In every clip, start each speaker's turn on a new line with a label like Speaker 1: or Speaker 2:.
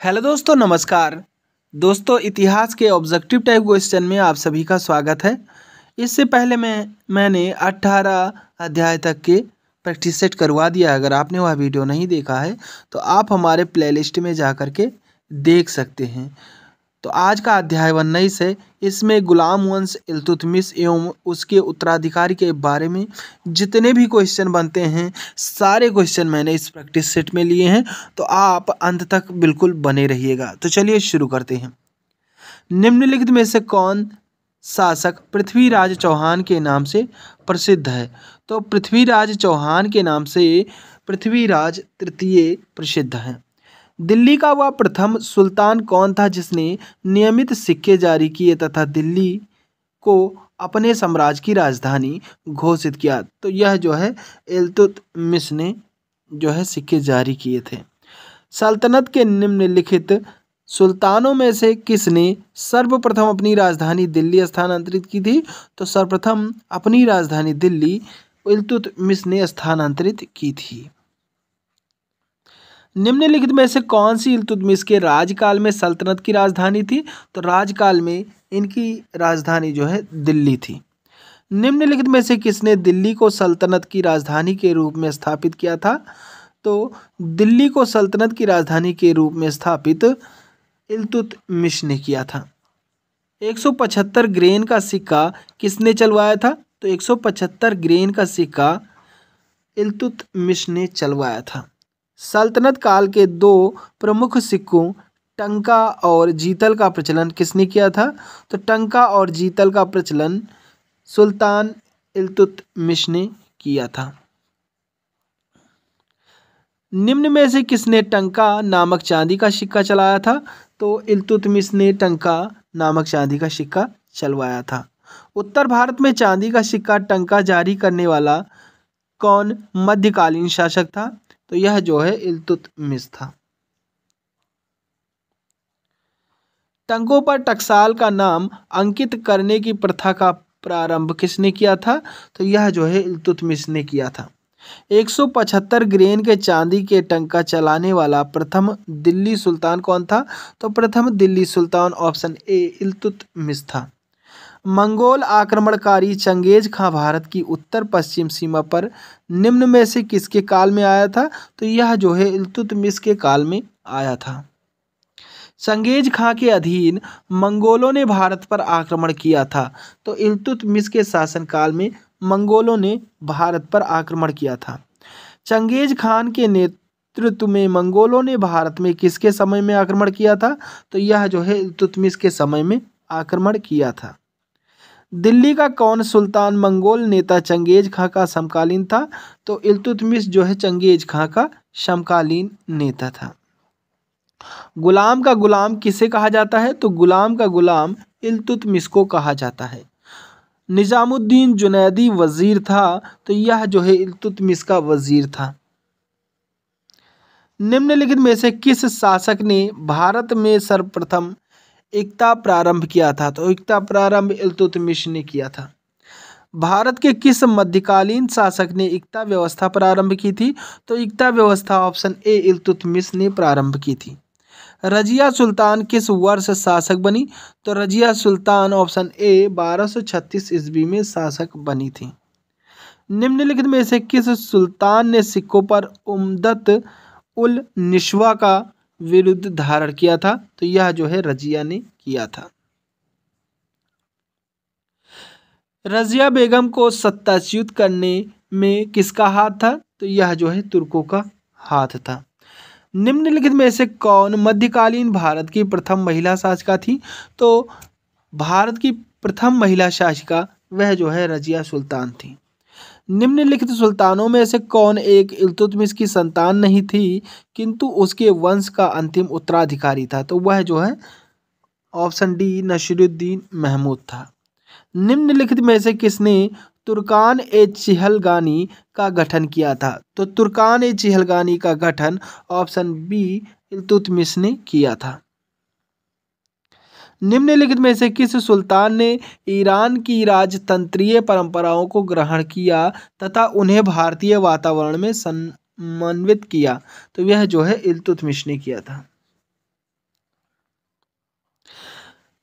Speaker 1: Hello दोस्तों, नमस्कार। दोस्तों, इतिहास के ऑब्जेक्टिव टाइप क्वेश्चन में आप सभी का स्वागत है। इससे पहले मैंने 18 अध्याय तक के प्रैक्टिस सेट करवा दिया। अगर आपने वह वीडियो नहीं देखा है तो आप हमारे प्लेलिस्ट में जा कर के देख सकते हैं। तो आज का अध्याय 19 है। इसमें गुलाम वंश इल्तुतमिश एवं उसके उत्तराधिकारी के बारे में जितने भी क्वेश्चन बनते हैं सारे क्वेश्चन मैंने इस प्रैक्टिस सेट में लिए हैं। तो आप अंत तक बिल्कुल बने रहिएगा। तो चलिए शुरू करते हैं। निम्नलिखित में से कौन शासक पृथ्वीराज चौहान के नाम से प्रसिद्ध है? तो पृथ्वीराज चौहान के नाम से पृथ्वीराज तृतीय प्रसिद्ध हैं। दिल्ली का वह प्रथम सुल्तान कौन था जिसने नियमित सिक्के जारी किए तथा दिल्ली को अपने साम्राज्य की राजधानी घोषित किया? तो यह जो है इल्तुतमिश ने जो है सिक्के जारी किए थे। सल्तनत के निम्नलिखित सुल्तानों में से किसने सर्वप्रथम अपनी राजधानी दिल्ली स्थानांतरित की थी? तो सर्वप्रथम अपनी राजधानी दिल्ली इल्तुतमिश ने स्थानांतरित की थी। निम्नलिखित में से कौन सी इल्तुतमिश के राजकाल में सल्तनत की राजधानी थी? तो राजकाल में इनकी राजधानी जो है दिल्ली थी। निम्नलिखित में से किसने दिल्ली को सल्तनत की राजधानी के रूप में स्थापित किया था? तो दिल्ली को सल्तनत की राजधानी के रूप में स्थापित इल्तुतमिश ने किया था। 175 ग्रेन का सिक्का किसने चलवाया था? तो 175 ग्रेन का सिक्का इल्तुतमिश ने चलवाया था। सल्तनत काल के दो प्रमुख सिक्कों टंका और जीतल का प्रचलन किसने किया था? तो टंका और जीतल का प्रचलन सुल्तान इल्तुतमिश ने किया था। निम्न में से किसने टंका नामक चांदी का सिक्का चलाया था? तो इल्तुतमिश ने टंका नामक चांदी का सिक्का चलवाया था। उत्तर भारत में चांदी का सिक्का टंका जारी करने वाला कौन मध्यकालीन शासक था? तो यह जो है इल्तुतमिश था। टंकों पर टकसाल का नाम अंकित करने की प्रथा का प्रारंभ किसने किया था? तो यह जो है इल्तुतमिश ने किया था। 175 ग्रेन के चांदी के टंका चलाने वाला प्रथम दिल्ली सुल्तान कौन था? तो प्रथम दिल्ली सुल्तान ऑप्शन ए इल्तुतमिश था। मंगोल आक्रमणकारी चंगेज खां भारत की उत्तर पश्चिम सीमा पर निम्न में से किसके काल में आया था? तो यह जो है इल्तुतमिश के काल में आया था। चंगेज खां के अधीन मंगोलों ने भारत पर आक्रमण किया था। तो इल्तुतमिश के शासनकाल में मंगोलों ने भारत पर आक्रमण किया था। चंगेज खान के नेतृत्व में मंगोलों ने भारत में किसके समय में आक्रमण किया था? तो यह जो है इल्तुतमिश के समय में आक्रमण किया था। दिल्ली का कौन सुल्तान मंगोल नेता चंगेज खां का समकालीन था? तो इल्तुतमिश जो है चंगेज खां का समकालीन नेता था। गुलाम का गुलाम किसे कहा जाता है? तो गुलाम का गुलाम इल्तुतमिश को कहा जाता है। निजामुद्दीन जुनैदी वजीर था। तो यह जो है इल्तुतमिश का वजीर था। निम्नलिखित में से किस शासक ने भारत में सर्वप्रथम एकता प्रारंभ किया था? तो एकता प्रारंभ इल्तुतमिश ने किया था। भारत के किस मध्यकालीन शासक ने एकता व्यवस्था प्रारंभ की थी? तो एकता व्यवस्था ऑप्शन ए इल्तुतमिश ने प्रारंभ की थी। रजिया सुल्तान किस वर्ष शासक बनी? तो रजिया सुल्तान ऑप्शन ए 1236 ईस्वी में शासक बनी थी। निम्नलिखित में से किस सुल्तान ने सिक्कों पर उम्दत उल निश्वा का विरुद्ध धारण किया था? तो यह जो है रजिया ने किया था। रजिया बेगम को सत्ताच्युत करने में किसका हाथ था? तो यह जो है तुर्कों का हाथ था। निम्नलिखित में से कौन मध्यकालीन भारत की प्रथम महिला शासिका थी? तो भारत की प्रथम महिला शासिका वह जो है रजिया सुल्तान थी। निम्नलिखित सुल्तानों में से कौन एक इल्तुतमिश की संतान नहीं थी किंतु उसके वंश का अंतिम उत्तराधिकारी था? तो वह जो है ऑप्शन डी नसीरुद्दीन महमूद था। निम्नलिखित में से किसने तुर्कान ए चिहलगानी का गठन किया था? तो तुर्कान ए चिहलगानी का गठन ऑप्शन बी इल्तुतमिश ने किया था। निम्नलिखित में से किस सुल्तान ने ईरान की राजतंत्रीय परंपराओं को ग्रहण किया तथा उन्हें भारतीय वातावरण में समन्वित किया? तो यह जो है इल्तुतमिश ने किया था।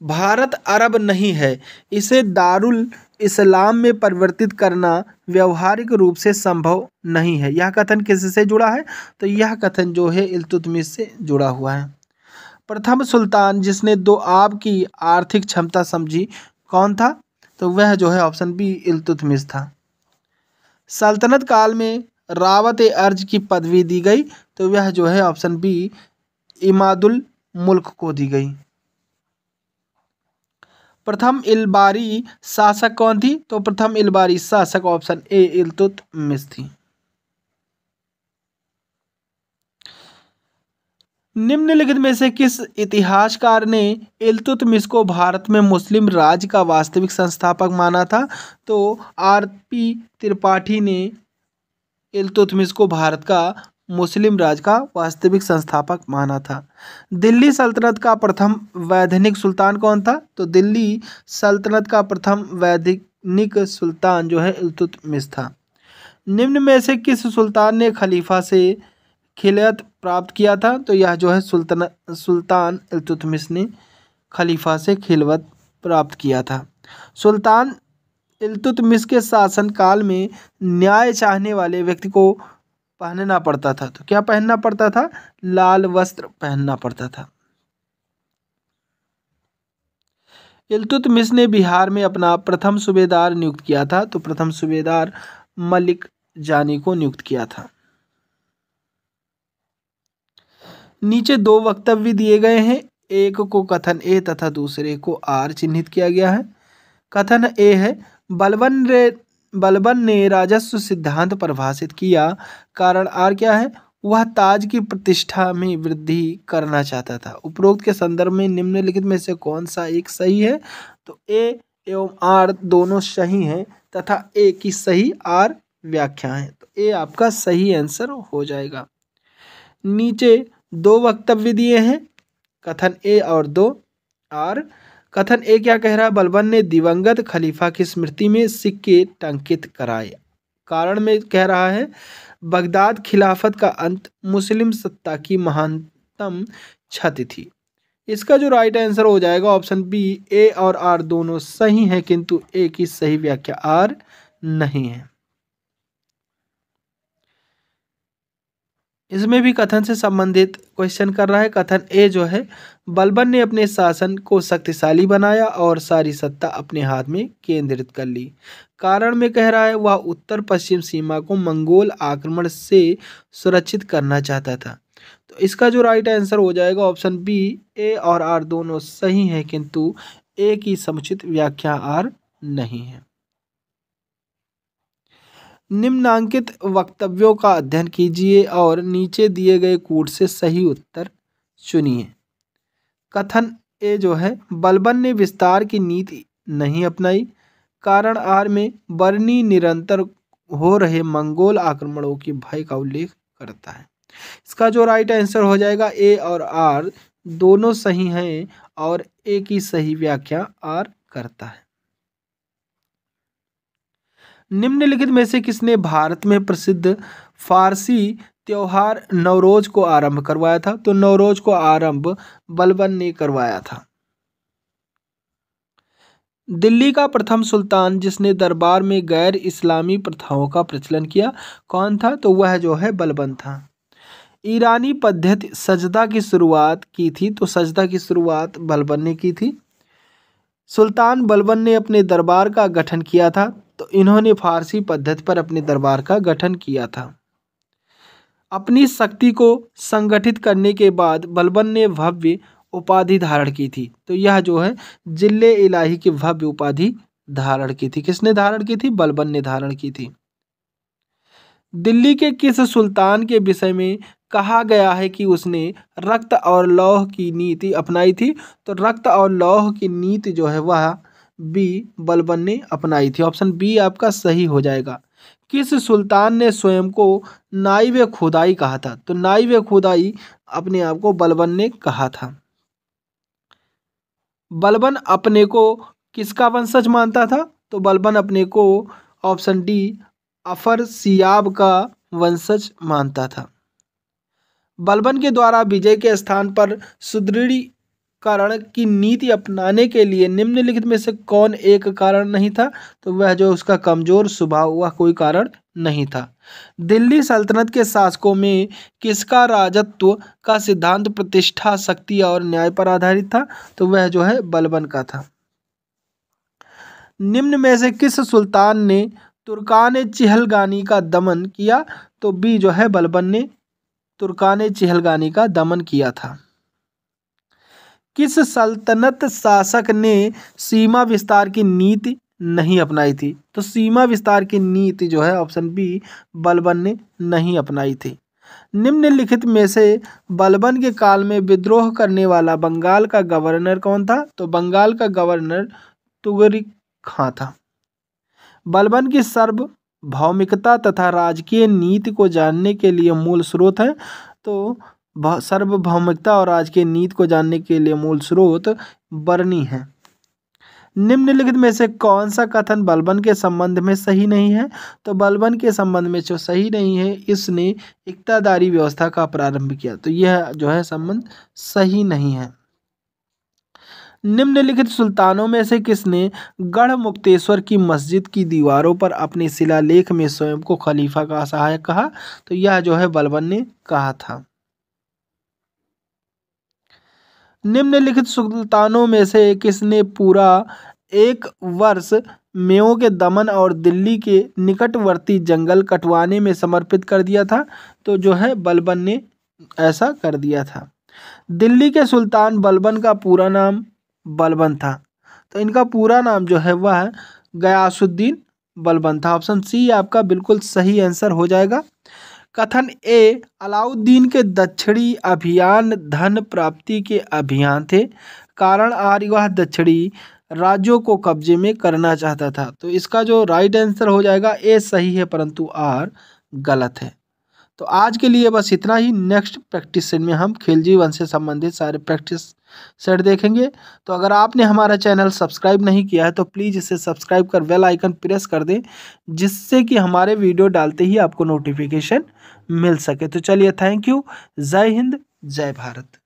Speaker 1: भारत अरब नहीं है, इसे दारुल इस्लाम में परिवर्तित करना व्यवहारिक रूप से संभव नहीं है। यह कथन किससे जुड़ा है? तो यह कथन जो है इल्तुतमिश से जुड़ा हुआ है। प्रथम सुल्तान जिसने दोआब की आर्थिक क्षमता समझी कौन था? तो वह जो है ऑप्शन बी इल्तुतमिश था। सल्तनत काल में रावत ए अर्ज की पदवी दी गई, तो वह जो है ऑप्शन बी इमादुल मुल्क को दी गई। प्रथम इलबारी शासक कौन थी? तो प्रथम इलबारी शासक ऑप्शन ए इल्तुतमिश थी। निम्नलिखित में से किस इतिहासकार ने इल्तुतमिश को भारत में मुस्लिम राज्य का वास्तविक संस्थापक माना था? तो आर.पी. त्रिपाठी ने इल्तुतमिश को भारत का मुस्लिम राज्य का वास्तविक संस्थापक माना था। दिल्ली सल्तनत का प्रथम वैधानिक सुल्तान कौन था? तो दिल्ली सल्तनत का प्रथम वैधानिक सुल्तान जो है इल्तुतमिश था। निम्न में से किस सुल्तान ने खलीफा से खिलयत प्राप्त किया था? तो यह जो है सुल्तान इल्तुतमिश ने खलीफा से खिलवत प्राप्त किया था। सुल्तान इल्तुतमिश के शासनकाल में न्याय चाहने वाले व्यक्ति को पहनना पड़ता था, तो क्या पहनना पड़ता था? लाल वस्त्र पहनना पड़ता था। इल्तुतमिश ने बिहार में अपना प्रथम सूबेदार नियुक्त किया था, तो प्रथम सूबेदार मलिक जानी को नियुक्त किया था। नीचे दो वक्तव्य दिए गए हैं, एक को कथन ए तथा दूसरे को आर चिन्हित किया गया है। कथन ए है बलबन ने राजस्व सिद्धांत परिभाषित किया। कारण आर क्या है? वह ताज की प्रतिष्ठा में वृद्धि करना चाहता था। उपरोक्त के संदर्भ में निम्नलिखित में से कौन सा एक सही है? तो ए एवं आर दोनों सही हैं तथा ए की सही आर व्याख्या है, तो ए आपका सही आंसर हो जाएगा। नीचे दो वक्तव्य दिए हैं, कथन ए और दो आर। कथन ए क्या कह रहा है? बलबन ने दिवंगत खलीफा की स्मृति में सिक्के टंकित कराए। कारण में कह रहा है बगदाद खिलाफत का अंत मुस्लिम सत्ता की महानतम क्षति थी। इसका जो राइट आंसर हो जाएगा ऑप्शन बी ए और आर दोनों सही हैं, किंतु ए की सही व्याख्या आर नहीं है। इसमें भी कथन से संबंधित क्वेश्चन कर रहा है। कथन ए जो है बलबन ने अपने शासन को शक्तिशाली बनाया और सारी सत्ता अपने हाथ में केंद्रित कर ली। कारण में कह रहा है वह उत्तर पश्चिम सीमा को मंगोल आक्रमण से सुरक्षित करना चाहता था। तो इसका जो राइट आंसर हो जाएगा ऑप्शन बी ए और आर दोनों सही हैं, किंतु ए की समुचित व्याख्या आर नहीं है। निम्नांकित वक्तव्यों का अध्ययन कीजिए और नीचे दिए गए कूट से सही उत्तर चुनिए। कथन ए जो है बलबन ने विस्तार की नीति नहीं अपनाई। कारण आर में बर्नी निरंतर हो रहे मंगोल आक्रमणों के भय का उल्लेख करता है। इसका जो राइट आंसर हो जाएगा ए और आर दोनों सही हैं और ए की सही व्याख्या आर करता है। निम्नलिखित में से किसने भारत में प्रसिद्ध फारसी त्योहार नवरोज को आरंभ करवाया था? तो नवरोज को आरंभ बलबन ने करवाया था। दिल्ली का प्रथम सुल्तान जिसने दरबार में गैर इस्लामी प्रथाओं का प्रचलन किया कौन था? तो वह जो है बलबन था। ईरानी पद्धति सजदा की शुरुआत की थी, तो सजदा की शुरुआत बलबन ने की थी। सुल्तान बलबन ने अपने दरबार का गठन किया था, तो इन्होंने फारसी पद्धति पर अपने दरबार का गठन किया था। अपनी शक्ति को संगठित करने के बाद बलबन ने भव्य उपाधि धारण की थी, तो यह जो है जिले इलाही की भव्य उपाधि धारण की थी। किसने धारण की थी? बलबन ने धारण की थी। दिल्ली के किस सुल्तान के विषय में कहा गया है कि उसने रक्त और लौह की नीति अपनाई थी? तो रक्त और लौह की नीति जो है वह बी बलबन ने अपनाई थी। ऑप्शन बी आपका सही हो जाएगा। किस सुल्तान ने स्वयं को नाइब खुदाई कहा था? तो नाइब खुदाई अपने आप को बलबन ने कहा था। बलबन अपने को किसका वंशज मानता था? तो बलबन अपने को ऑप्शन डी अफरसियाब का वंशज मानता था। बलबन के द्वारा विजय के स्थान पर सुदृढ़ी करण की नीति अपनाने के लिए निम्नलिखित में से कौन एक कारण नहीं था? तो वह जो उसका कमजोर स्वभाव, वह कोई कारण नहीं था। दिल्ली सल्तनत के शासकों में किसका राजत्व का सिद्धांत प्रतिष्ठा, शक्ति और न्याय पर आधारित था? तो वह जो है बलबन का था। निम्न में से किस सुल्तान ने तुर्कान चिहलगानी का दमन किया? तो बी जो है बलबन ने तुर्कान चिहलगानी का दमन किया था। किस सल्तनत शासक ने सीमा विस्तार की नीति नहीं अपनाई थी? तो सीमा विस्तार की नीति जो है ऑप्शन बी बलबन ने नहीं अपनाई थी। निम्नलिखित में से बलबन के काल में विद्रोह करने वाला बंगाल का गवर्नर कौन था? तो बंगाल का गवर्नर तुगलक खां था। बलबन की सार्वभौमिकता तथा राजकीय नीति को जानने के लिए मूल स्रोत है। तो सार्वभौमिकता और राजकीय नीति को जानने के लिए मूल स्रोत बरनी है। निम्नलिखित में से कौन सा कथन बलबन के संबंध में सही नहीं है? तो बलबन के संबंध में जो सही नहीं है, इसने इक्तादारी व्यवस्था का प्रारंभ किया, तो यह जो है संबंध सही नहीं है। निम्नलिखित सुल्तानों में से किसने गढ़मुक्तेश्वर की मस्जिद की दीवारों पर अपने शिलालेख में स्वयं को खलीफा का सहायक कहा? तो यह जो है बलबन ने कहा था। निम्नलिखित सुल्तानों में से किसने पूरा एक वर्ष मेओ के दमन और दिल्ली के निकटवर्ती जंगल कटवाने में समर्पित कर दिया था? तो जो है बलबन ने ऐसा कर दिया था। दिल्ली के सुल्तान बलबन का पूरा नाम बलबन था, तो इनका पूरा नाम जो है वह गयासुद्दीन बलबन था। ऑप्शन सी आपका बिल्कुल सही आंसर हो जाएगा। कथन ए अलाउद्दीन के दक्षिणी अभियान धन प्राप्ति के अभियान थे, कारण आर वह दक्षिणी राज्यों को कब्जे में करना चाहता था। तो इसका जो राइट आंसर हो जाएगा ए सही है, परंतु आर गलत है। तो आज के लिए बस इतना ही। नेक्स्ट प्रैक्टिस सेट में हम खिलजी वंश से संबंधित सारे प्रैक्टिस सेट देखेंगे। तो अगर आपने हमारा चैनल सब्सक्राइब नहीं किया है तो प्लीज़ इसे सब्सक्राइब कर बेल आइकन प्रेस कर दें, जिससे कि हमारे वीडियो डालते ही आपको नोटिफिकेशन मिल सके। तो चलिए, थैंक यू। जय हिंद, जय भारत।